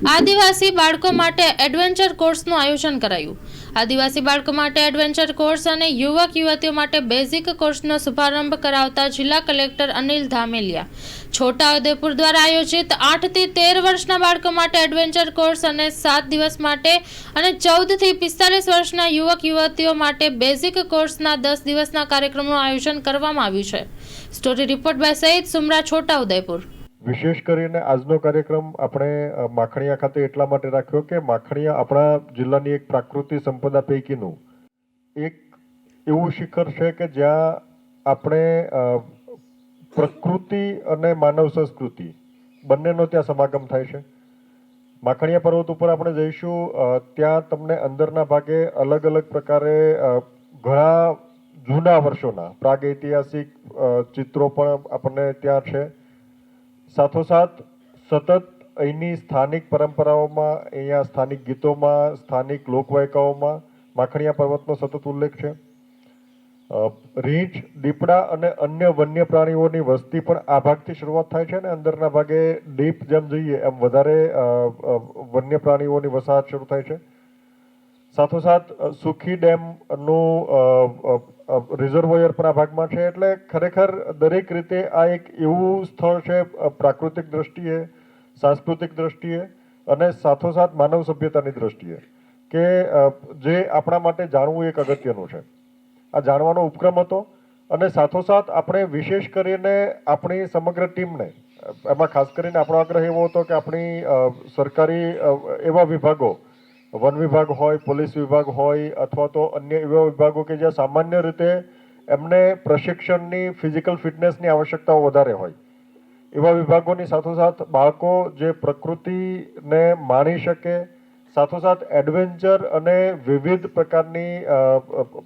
આદિવાસી બાળકો માટે એડવેન્ચર કોર્સનું આયોજન કરાયું। આદિવાસી બાળકો માટે એડવેન્ચર કોર્સ અને યુવક યુવતીઓ માટે બેઝિક કોર્સનો શુભારંભ કરાવતા જિલ્લા કલેક્ટર અનિલ ધામેલિયા છોટાઉદેપુર દ્વારા આયોજિત 8 થી 13 વર્ષના બાળકો માટે એડવેન્ચર કોર્સ અને 7 દિવસ માટે અને 14 થી 45 વર્ષના યુવક યુવતીઓ માટે બેઝિક કોર્સના 10 દિવસના કાર્યક્રમનું આયોજન કરવામાં આવ્યું છે। સ્ટોરી રિપોર્ટ બાય સઈદ સુમરા, છોટાઉદેપુર। વિશેષ કરીને આજનો કાર્યક્રમ આપણે માખણીયા ખાતે એટલા માટે રાખ્યો કે માખણીયા આપણા જિલ્લાની એક પ્રાકૃતિક સંપદા પૈકીનું એક એવું શિખર છે કે જ્યાં આપણે પ્રકૃતિ અને માનવ સંસ્કૃતિ બંનેનો ત્યાં સમાગમ થાય છે। માખણીયા પર્વત ઉપર આપણે જઈશું, ત્યાં તમને અંદરના ભાગે અલગ અલગ પ્રકારે ઘણા જૂના વર્ષોના પ્રાગૈતિહાસિક ચિત્રો પણ આપણને ત્યાં છે। સાથોસાથ સતત અહીંની સ્થાનિક પરંપરાઓમાં, અહીંયા સ્થાનિક ગીતોમાં, સ્થાનિક લોકવાયકાઓમાં માખણીયા પર્વતનો સતત ઉલ્લેખ છે। રીંછ, દીપડા અને અન્ય વન્ય પ્રાણીઓની વસ્તી પણ આ ભાગથી શરૂઆત થાય છે ને અંદરના ભાગે ડીપ જેમ જઈએ એમ વધારે વન્ય પ્રાણીઓની વસાહત શરૂ થાય છે। સાથોસાથ સુખી ડેમનું રિઝર્વોયર પણ આ ભાગમાં છે। એટલે ખરેખર દરેક રીતે આ એક એવું સ્થળ છે પ્રાકૃતિક દ્રષ્ટિએ, સાંસ્કૃતિક દ્રષ્ટિએ અને સાથોસાથ માનવ સભ્યતાની દ્રષ્ટિએ કે જે આપણા માટે જાણવું એક અગત્યનું છે। આ જાણવાનો ઉપક્રમ હતો અને સાથોસાથ આપણે વિશેષ કરીને આપણી સમગ્ર ટીમને, એમાં ખાસ કરીને આપણો આગ્રહ એવો હતો કે આપણી સરકારી એવા વિભાગો, વન વિભાગ હોય, પોલીસ વિભાગ હોય અથવા તો અન્ય એવા વિભાગો કે જ્યાં સામાન્ય રીતે એમને પ્રશિક્ષણની, ફિઝિકલ ફિટનેસની આવશ્યકતાઓ વધારે હોય, એવા વિભાગોની સાથોસાથ બાળકો જે પ્રકૃતિને માણી શકે, સાથોસાથ એડવેન્ચર અને વિવિધ પ્રકારની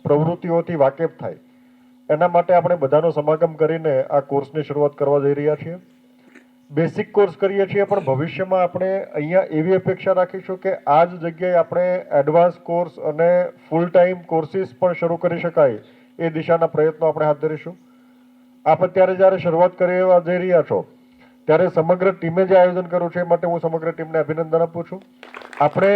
પ્રવૃત્તિઓથી વાકેફ થાય, એના માટે આપણે બધાનો સમાગમ કરીને આ કોર્સની શરૂઆત કરવા જઈ રહ્યા છીએ। બેસિક કોર્સ કરીએ છીએ, પણ ભવિષ્યમાં આપણે અહીંયા એવી અપેક્ષા રાખીશું કે આ જ જગ્યાએ આપણે એડવાન્સ કોર્સ અને ફૂલ ટાઈમ કોર્સિસ પણ શરૂ કરી શકાય એ દિશાના પ્રયત્નો આપણે હાથ ધરીશું। આપ અત્યારે જ્યારે શરૂઆત કરવા જઈ રહ્યા છો ત્યારે સમગ્ર ટીમે જે આયોજન કર્યું છે એ માટે હું સમગ્ર ટીમને અભિનંદન આપું છું। આપણે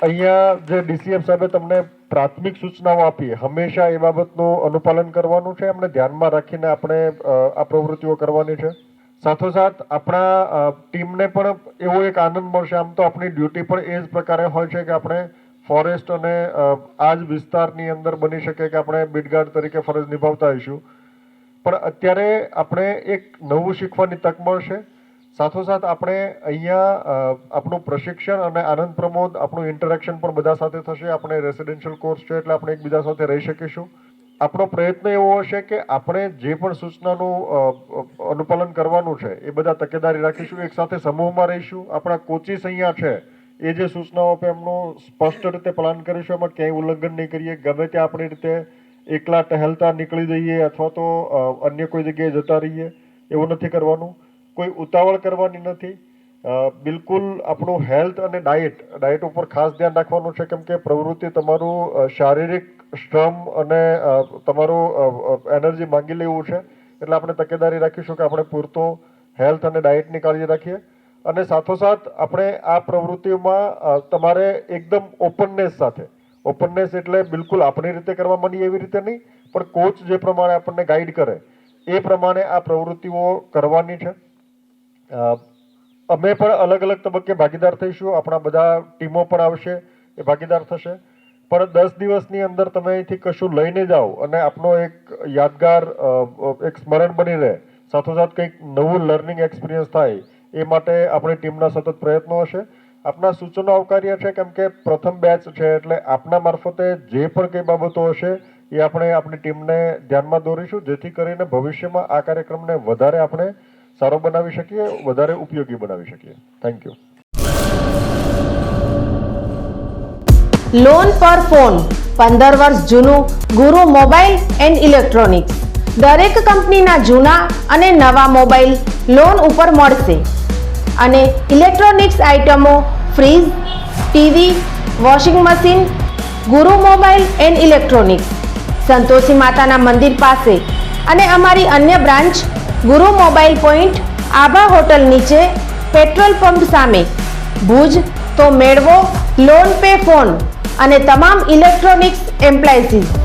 અહીંયા જે ડીસીએમ સાહેબે તમને પ્રાથમિક સૂચનાઓ આપી, હંમેશા એ બાબતનું અનુપાલન કરવાનું છે, એમને ધ્યાનમાં રાખીને આપણે આ પ્રવૃત્તિઓ કરવાની છે। સાથોસાથ આપણા ટીમને પણ એવો એક આનંદ મળશે। આમ તો આપણી ડ્યુટી પણ એ જ પ્રકારે હોય છે કે આપણે ફોરેસ્ટ અને આ જ વિસ્તારની અંદર બની શકે કે આપણે બીટગાર્ડ તરીકે ફરજ નિભાવતા હોઈશું, પણ અત્યારે આપણે એક નવું શીખવાની તક મળશે। સાથોસાથ આપણે અહીંયા આપણું પ્રશિક્ષણ અને આનંદ પ્રમોદ, આપણું ઇન્ટરેક્શન પણ બધા સાથે થશે। આપણે રેસિડેન્શિયલ કોર્સ છે એટલે આપણે એકબીજા સાથે રહી શકીશું। આપણો પ્રયત્ન એવો હશે કે આપણે જે પણ સૂચનાનું અનુપાલન કરવાનું છે એ બધા તકેદારી રાખીશું, એક સાથે સમૂહમાં રહીશું। આપણા કોચિસ અહીંયા છે એ જે સૂચનાઓ આપે એમનું સ્પષ્ટ રીતે પાલન કરીશું, એમાં ક્યાંય ઉલ્લંઘન નહીં કરીએ। ગમે ત્યાં આપણી રીતે એકલા ટહેલતા નીકળી જઈએ અથવા તો અન્ય કોઈ જગ્યાએ જતા રહીએ એવું નથી કરવાનું, કોઈ ઉતાવળ કરવાની નથી। બિલકુલ આપણું હેલ્થ અને ડાયટ ઉપર ખાસ ધ્યાન રાખવાનું છે, કેમ કે પ્રવૃત્તિ તમારું શારીરિક શ્રમ અને તમારું એનર્જી માંગી લેવું છે, એટલે આપણે તકેદારી રાખીશું કે આપણે પૂરતો હેલ્થ અને ડાયટની કાળજી રાખીએ। અને સાથોસાથ આપણે આ પ્રવૃત્તિઓમાં તમારે એકદમ ઓપનનેસ સાથે, ઓપનનેસ એટલે બિલકુલ આપણી રીતે કરવા માંડીએ એવી રીતે નહીં, પણ કોચ જે પ્રમાણે આપણને ગાઈડ કરે એ પ્રમાણે આ પ્રવૃત્તિઓ કરવાની છે। અમે પણ અલગ અલગ તબક્કે ભાગીદાર થઈશું, આપણા બધા ટીમો પણ આવશે, એ ભાગીદાર થશે। પણ 10 દિવસની અંદર તમે અહીંથી કશું લઈને જાઓ અને આપનો એક યાદગાર એક સ્મરણ બની રહે, સાથોસાથ કંઈક નવું લર્નિંગ એક્સપિરિયન્સ થાય, એ માટે આપણી ટીમના સતત પ્રયત્નો હશે। આપના સૂચનો આવકાર્ય છે, કેમ કે પ્રથમ બેચ છે એટલે આપના મારફતે જે પણ કંઈ બાબતો હશે એ આપણે આપણી ટીમને ધ્યાનમાં દોરીશું, જેથી કરીને ભવિષ્યમાં આ કાર્યક્રમને વધારે આપણે સારો બનાવી શકીએ, વધારે ઉપયોગી બનાવી શકીએ। Thank you. લોન પર ફોન 15 વર્ષ જૂનું ગુરુ મોબાઈલ એન્ડ ઇલેક્ટ્રોનિક્સ દરેક કંપનીના જૂના અને નવા મોબાઈલ લોન ઉપર મળશે અને ઇલેક્ટ્રોનિક્સ આઇટમો ફ્રીજ, ટીવી, વોશિંગ મશીન ગુરુ મોબાઈલ એન્ડ ઇલેક્ટ્રોનિક્સ સંતોષી માતાના મંદિર પાસે અને અમારી અન્ય બ્રાન્ચ ગુરુ મોબાઈલ પોઈન્ટ આભા હોટલ નીચે પેટ્રોલ પંપ સામે ભુજ તો મેળવો લોન પે ફોન અને તમામ ઇલેક્ટ્રોનિક્સ એપ્લાયન્સીસ.